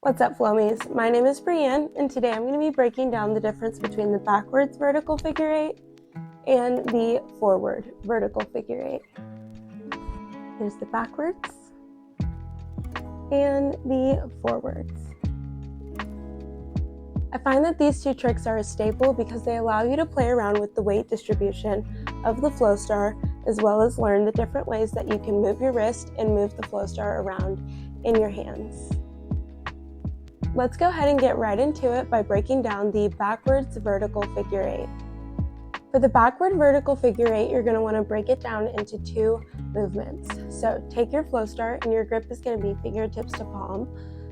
What's up, Flomies? My name is Breann, and today I'm going to be breaking down the difference between the backwards vertical figure eight and the forward vertical figure eight. Here's the backwards and the forwards. I find that these two tricks are a staple because they allow you to play around with the weight distribution of the Flowstar, as well as learn the different ways that you can move your wrist and move the Flowstar around in your hands. Let's go ahead and get right into it by breaking down the backwards vertical figure eight. For the backward vertical figure eight, you're going to want to break it down into two movements. So take your Flowstar, and your grip is going to be fingertips to palm,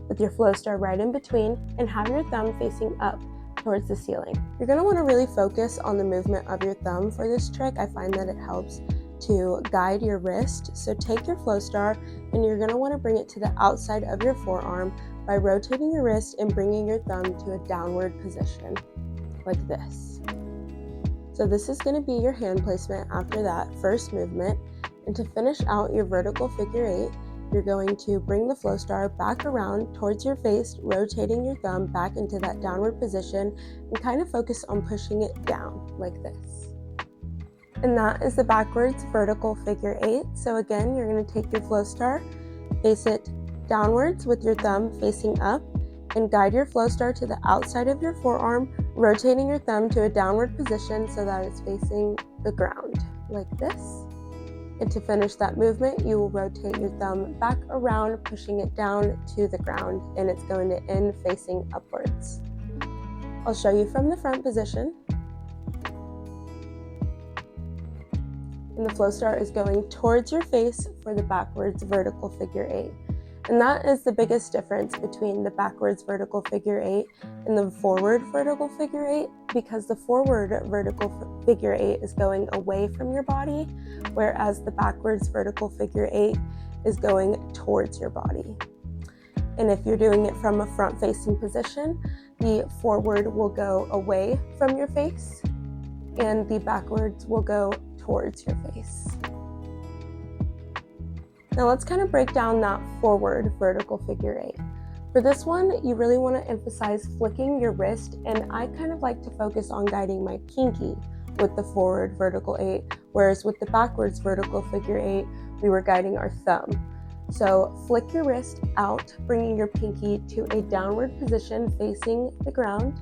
with your Flowstar right in between, and have your thumb facing up towards the ceiling. You're going to want to really focus on the movement of your thumb for this trick. I find that it helps to guide your wrist. So take your Flowstar, and you're going to want to bring it to the outside of your forearm by rotating your wrist and bringing your thumb to a downward position like this. So this is going to be your hand placement after that first movement. And to finish out your vertical figure eight, you're going to bring the Flowstar back around towards your face, rotating your thumb back into that downward position, and kind of focus on pushing it down like this. And that is the backwards vertical figure eight. So again, you're going to take your Flowstar, face it downwards with your thumb facing up, and guide your Flowstar to the outside of your forearm, rotating your thumb to a downward position so that it's facing the ground like this. And to finish that movement, you will rotate your thumb back around, pushing it down to the ground, and it's going to end facing upwards. I'll show you from the front position. And the Flowstar is going towards your face for the backwards vertical figure eight. And that is the biggest difference between the backwards vertical figure eight and the forward vertical figure eight, because the forward vertical figure eight is going away from your body, whereas the backwards vertical figure eight is going towards your body. And if you're doing it from a front-facing position, the forward will go away from your face, and the backwards will go towards your face. Now let's kind of break down that forward vertical figure eight. For this one, you really want to emphasize flicking your wrist, and I kind of like to focus on guiding my pinky with the forward vertical eight, whereas with the backwards vertical figure eight, we were guiding our thumb. So flick your wrist out, bringing your pinky to a downward position facing the ground,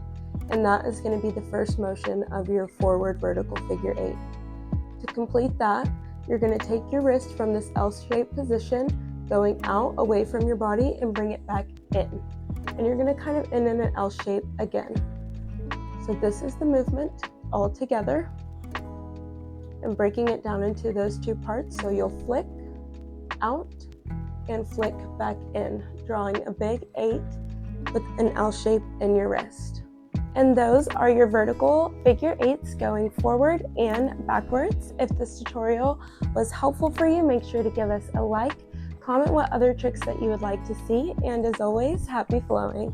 and that is going to be the first motion of your forward vertical figure eight. To complete that, you're going to take your wrist from this L-shaped position, going out away from your body, and bring it back in. And you're going to kind of end in an L shape again. So this is the movement all together, and breaking it down into those two parts. So you'll flick out and flick back in, drawing a big eight with an L shape in your wrist. And those are your vertical figure eights going forward and backwards. If this tutorial was helpful for you, make sure to give us a like, comment what other tricks that you would like to see, and as always, happy flowing.